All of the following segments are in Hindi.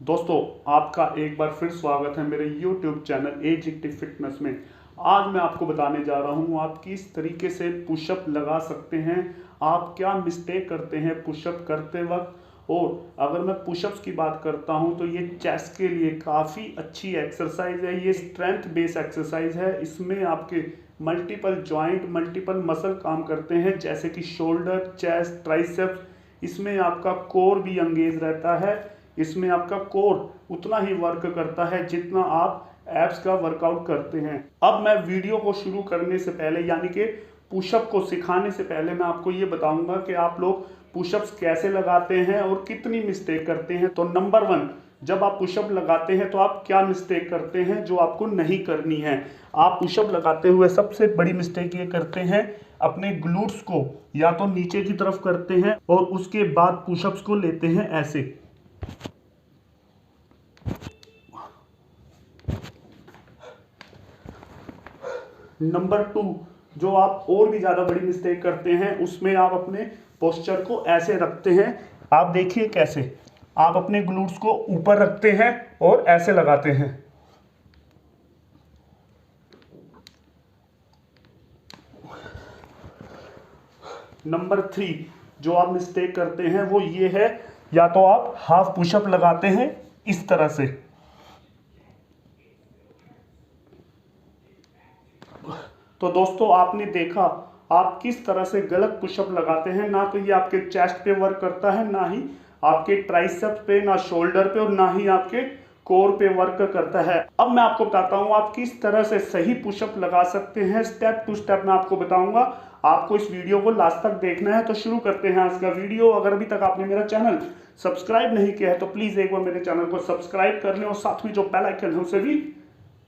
दोस्तों, आपका एक बार फिर स्वागत है मेरे YouTube channel as active fitness में। आज मैं आपको बताने जा रहा हूँ आप किस तरीके से पुशअप लगा सकते हैं, आप क्या मिस्टेक करते हैं पुशअप करते वक्त। और अगर मैं पुशअप्स की बात करता हूँ तो ये चेस्ट के लिए काफ़ी अच्छी एक्सरसाइज है। ये स्ट्रेंथ बेस्ड एक्सरसाइज है। इसमें आपके मल्टीपल जॉइंट, मल्टीपल मसल काम करते हैं, जैसे कि शोल्डर, चेस्ट, ट्राइसेप्स। इसमें आपका कोर भी एंगेज रहता है। इसमें आपका कोर उतना ही वर्क करता है जितना आप एब्स का वर्कआउट करते हैं। अब मैं वीडियो को शुरू करने से पहले, यानी कि पुशअप को सिखाने से पहले, मैं आपको ये बताऊंगा कि आप लोग पुशअप्स कैसे लगाते हैं और कितनी मिस्टेक करते हैं। तो नंबर 1, जब आप पुशअप लगाते हैं तो आप क्या मिस्टेक करते हैं जो आपको नहीं करनी है। आप पुशअप लगाते हुए सबसे बड़ी मिस्टेक ये करते हैं, अपने ग्लूट्स को या तो नीचे की तरफ करते हैं और उसके बाद पुशअप्स को लेते हैं ऐसे। नंबर 2, जो आप और भी ज़्यादा बड़ी मिस्टेक करते हैं, उसमें आप अपने पोस्चर को ऐसे रखते हैं। आप देखिए कैसे आप अपने ग्लूट्स को ऊपर रखते हैं और ऐसे लगाते हैं। नंबर 3, जो आप मिस्टेक करते हैं वो ये है, या तो आप हाफ पुशअप लगाते हैं इस तरह से। तो दोस्तों, आपने देखा आप किस तरह से गलत पुशअप लगाते हैं। ना तो ये आपके चेस्ट पे वर्क करता है, ना ही आपके ट्राइसेप्स पे, ना शोल्डर पे, और ना ही आपके कोर पे वर्क करता है। अब मैं आपको बताता हूँ आप किस तरह से सही पुशअप लगा सकते हैं। स्टेप टू स्टेप मैं आपको बताऊंगा। आपको इस वीडियो को लास्ट तक देखना है। तो शुरू करते हैं आज का वीडियो। अगर अभी तक आपने मेरा चैनल सब्सक्राइब नहीं किया है तो प्लीज एक बार मेरे चैनल को सब्सक्राइब कर लें और साथ में जो बेल आइकन है उसे भी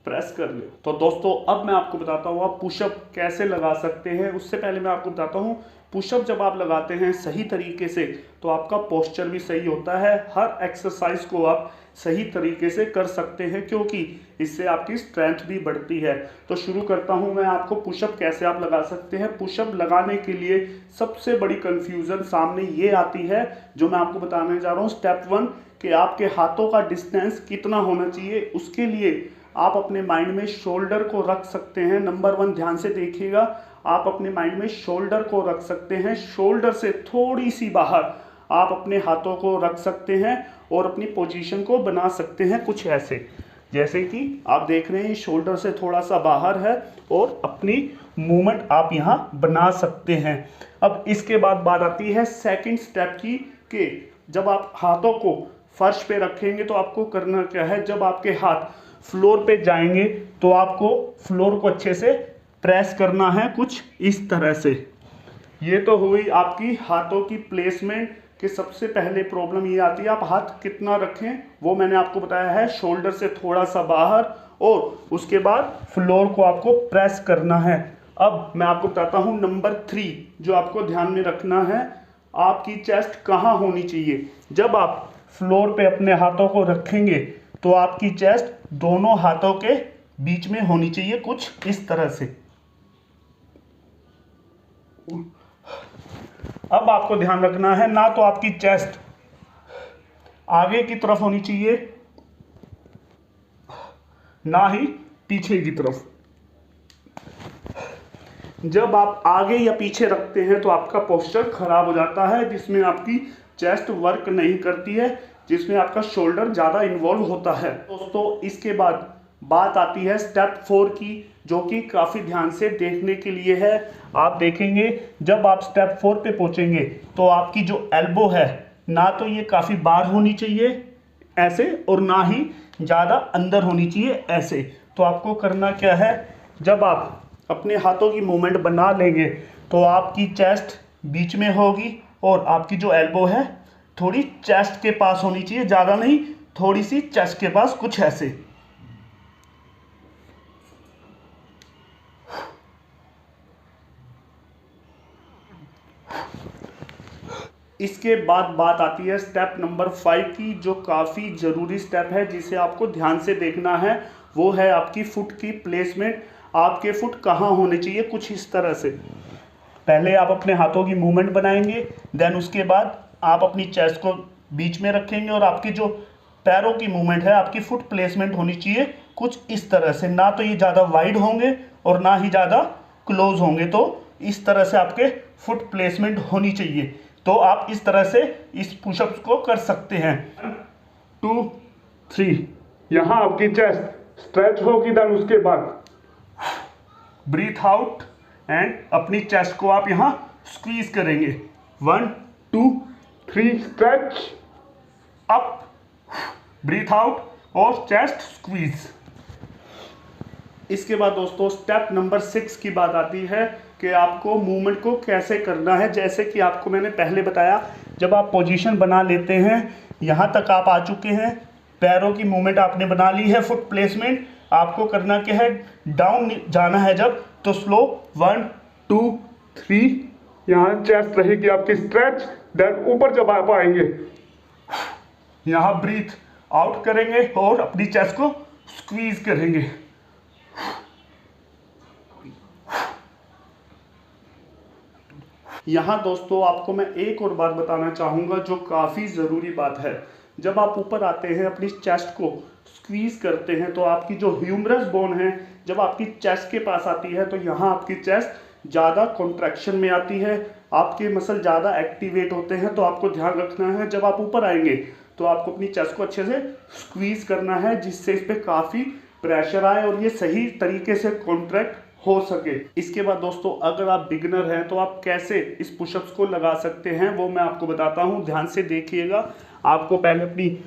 प्रेस कर ले। तो दोस्तों, अब मैं आपको बताता हूँ आप पुशअप कैसे लगा सकते हैं। उससे पहले मैं आपको बताता हूँ, पुशअप जब आप लगाते हैं सही तरीके से तो आपका पोस्चर भी सही होता है। हर एक्सरसाइज को आप सही तरीके से कर सकते हैं, क्योंकि इससे आपकी स्ट्रेंथ भी बढ़ती है। तो शुरू करता हूं मैं आपको पुशअप कैसे आप लगा सकते हैं। पुशअप लगाने के लिए सबसे बड़ी कंफ्यूजन सामने ये आती है, जो मैं आपको बताने जा रहा हूँ। स्टेप 1, कि आपके हाथों का डिस्टेंस कितना होना चाहिए। उसके लिए आप अपने माइंड में शोल्डर को रख सकते हैं। नंबर 1, ध्यान से देखिएगा, आप अपने माइंड में शोल्डर को रख सकते हैं। शोल्डर से थोड़ी सी बाहर आप अपने हाथों को रख सकते हैं और अपनी पोजीशन को बना सकते हैं कुछ ऐसे, जैसे कि आप देख रहे हैं शोल्डर से थोड़ा सा बाहर है और अपनी मूवमेंट आप यहाँ बना सकते हैं। अब इसके बाद बात आती है सेकंड स्टेप की, कि जब आप हाथों को फर्श पे रखेंगे तो आपको करना क्या है। जब आपके हाथ फ्लोर पे जाएंगे तो आपको फ्लोर को अच्छे से प्रेस करना है कुछ इस तरह से। ये तो हुई आपकी हाथों की प्लेसमेंट। कि सबसे पहले प्रॉब्लम ये आती है आप हाथ कितना रखें, वो मैंने आपको बताया है, शोल्डर से थोड़ा सा बाहर, और उसके बाद फ्लोर को आपको प्रेस करना है। अब मैं आपको बताता हूँ नंबर 3, जो आपको ध्यान में रखना है, आपकी चेस्ट कहाँ होनी चाहिए। जब आप फ्लोर पे अपने हाथों को रखेंगे तो आपकी चेस्ट दोनों हाथों के बीच में होनी चाहिए कुछ इस तरह से। अब आपको ध्यान रखना है, ना तो आपकी चेस्ट आगे की तरफ होनी चाहिए, ना ही पीछे की तरफ। जब आप आगे या पीछे रखते हैं तो आपका पोस्चर खराब हो जाता है, जिसमें आपकी चेस्ट वर्क नहीं करती है, जिसमें आपका शोल्डर ज़्यादा इन्वॉल्व होता है। दोस्तों, इसके बाद बात आती है स्टेप 4 की, जो कि काफ़ी ध्यान से देखने के लिए है। आप देखेंगे जब आप स्टेप 4 पे पहुंचेंगे तो आपकी जो एल्बो है, ना तो ये काफ़ी बाहर होनी चाहिए ऐसे, और ना ही ज़्यादा अंदर होनी चाहिए ऐसे। तो आपको करना क्या है, जब आप अपने हाथों की मूवमेंट बना लेंगे तो आपकी चेस्ट बीच में होगी और आपकी जो एल्बो है थोड़ी चेस्ट के पास होनी चाहिए, ज़्यादा नहीं, थोड़ी सी चेस्ट के पास, कुछ ऐसे। इसके बाद बात आती है स्टेप नंबर 5 की, जो काफ़ी ज़रूरी स्टेप है, जिसे आपको ध्यान से देखना है। वो है आपकी फुट की प्लेसमेंट। आपके फुट कहाँ होने चाहिए, कुछ इस तरह से। पहले आप अपने हाथों की मूवमेंट बनाएंगे, देन उसके बाद आप अपनी चेस्ट को बीच में रखेंगे और आपकी जो पैरों की मूवमेंट है, आपकी फुट प्लेसमेंट होनी चाहिए कुछ इस तरह से, ना तो ये ज़्यादा वाइड होंगे और ना ही ज़्यादा क्लोज होंगे, तो इस तरह से आपके फुट प्लेसमेंट होनी चाहिए। तो आप इस तरह से इस पुशअप्स को कर सकते हैं। 1 2 3, यहाँ आपकी चेस्ट स्ट्रेच होगी, देन उसके बाद ब्रीथ आउट एंड अपनी चेस्ट को आप यहाँ स्क्वीज करेंगे। 1 2 3 स्ट्रेच अप, ब्रीथ आउट और चेस्ट स्क्वीज। इसके बाद दोस्तों स्टेप नंबर 6 की बात आती है कि आपको मूवमेंट को कैसे करना है। जैसे कि आपको मैंने पहले बताया, जब आप पोजीशन बना लेते हैं, यहाँ तक आप आ चुके हैं, पैरों की मूवमेंट आपने बना ली है, फुट प्लेसमेंट आपको करना क्या है, डाउन जाना है जब, तो स्लो 1 2 3, यहाँ चेस्ट रहेगी आपकी स्ट्रेच, देन ऊपर जब आप आएंगे यहाँ ब्रीथ आउट करेंगे और अपनी चेस्ट को स्क्वीज करेंगे। यहाँ दोस्तों आपको मैं एक और बात बताना चाहूँगा जो काफ़ी ज़रूरी बात है। जब आप ऊपर आते हैं, अपनी चेस्ट को स्क्वीज करते हैं, तो आपकी जो ह्यूमरस बोन है जब आपकी चेस्ट के पास आती है, तो यहाँ आपकी चेस्ट ज़्यादा कॉन्ट्रैक्शन में आती है, आपके मसल ज़्यादा एक्टिवेट होते हैं। तो आपको ध्यान रखना है, जब आप ऊपर आएंगे तो आपको अपनी चेस्ट को अच्छे से स्क्वीज करना है, जिससे इस पर काफ़ी प्रेशर आए और ये सही तरीके से कॉन्ट्रैक्ट हो सके। इसके बाद दोस्तों अगर आप बिगिनर हैं तो आप कैसे इस पुशअप्स को लगा सकते हैं वो मैं आपको बताता हूं, ध्यान से देखिएगा। आपको पहले अपनी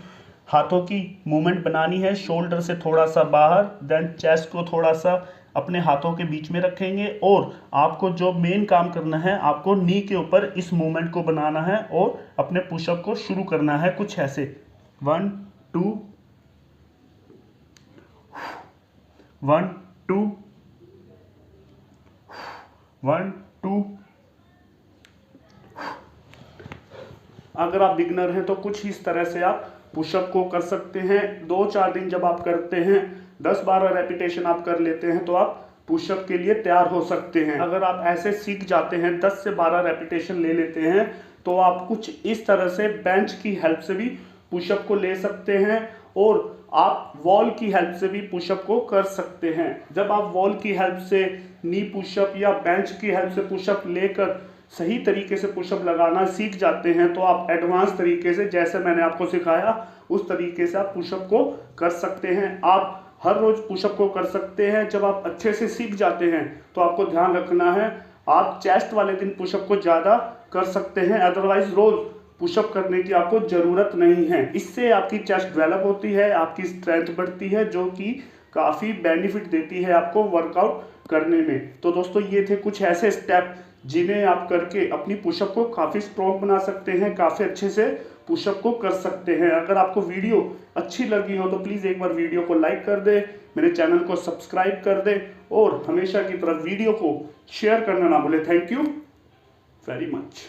हाथों की मूवमेंट बनानी है, शोल्डर से थोड़ा सा बाहर, देन चेस्ट को थोड़ा सा अपने हाथों के बीच में रखेंगे और आपको जो मेन काम करना है, आपको नी के ऊपर इस मूवमेंट को बनाना है और अपने पुशअप को शुरू करना है कुछ ऐसे। 1 2 1 2 1 2। अगर आप बिगनर हैं तो कुछ इस तरह से आप पुशअप को कर सकते हैं। 2-4 दिन जब आप करते हैं, 10-12 रेपिटेशन आप कर लेते हैं, तो आप पुशअप के लिए तैयार हो सकते हैं। अगर आप ऐसे सीख जाते हैं, 10 से 12 रेपिटेशन ले लेते हैं, तो आप कुछ इस तरह से बेंच की हेल्प से भी पुशअप को ले सकते हैं और आप वॉल की हेल्प से भी पुशअप को कर सकते हैं। जब आप वॉल की हेल्प से, नी पुशअप या बेंच की हेल्प से पुशअप लेकर सही तरीके से पुशअप लगाना सीख जाते हैं, तो आप एडवांस तरीके से, जैसे मैंने आपको सिखाया उस तरीके से आप पुशअप को कर सकते हैं। आप हर रोज पुशअप को कर सकते हैं। जब आप अच्छे से सीख जाते हैं तो आपको ध्यान रखना है, आप चेस्ट वाले दिन पुशअप को ज़्यादा कर सकते हैं, अदरवाइज रोज पुशअप करने की आपको ज़रूरत नहीं है। इससे आपकी चेस्ट डेवलप होती है, आपकी स्ट्रेंथ बढ़ती है, जो कि काफ़ी बेनिफिट देती है आपको वर्कआउट करने में। तो दोस्तों ये थे कुछ ऐसे स्टेप जिन्हें आप करके अपनी पुशअप को काफ़ी स्ट्रॉन्ग बना सकते हैं, काफ़ी अच्छे से पुशअप को कर सकते हैं। अगर आपको वीडियो अच्छी लगी हो तो प्लीज़ एक बार वीडियो को लाइक कर दे, मेरे चैनल को सब्सक्राइब कर दे और हमेशा की तरह वीडियो को शेयर करना ना भूले। Thank you very much.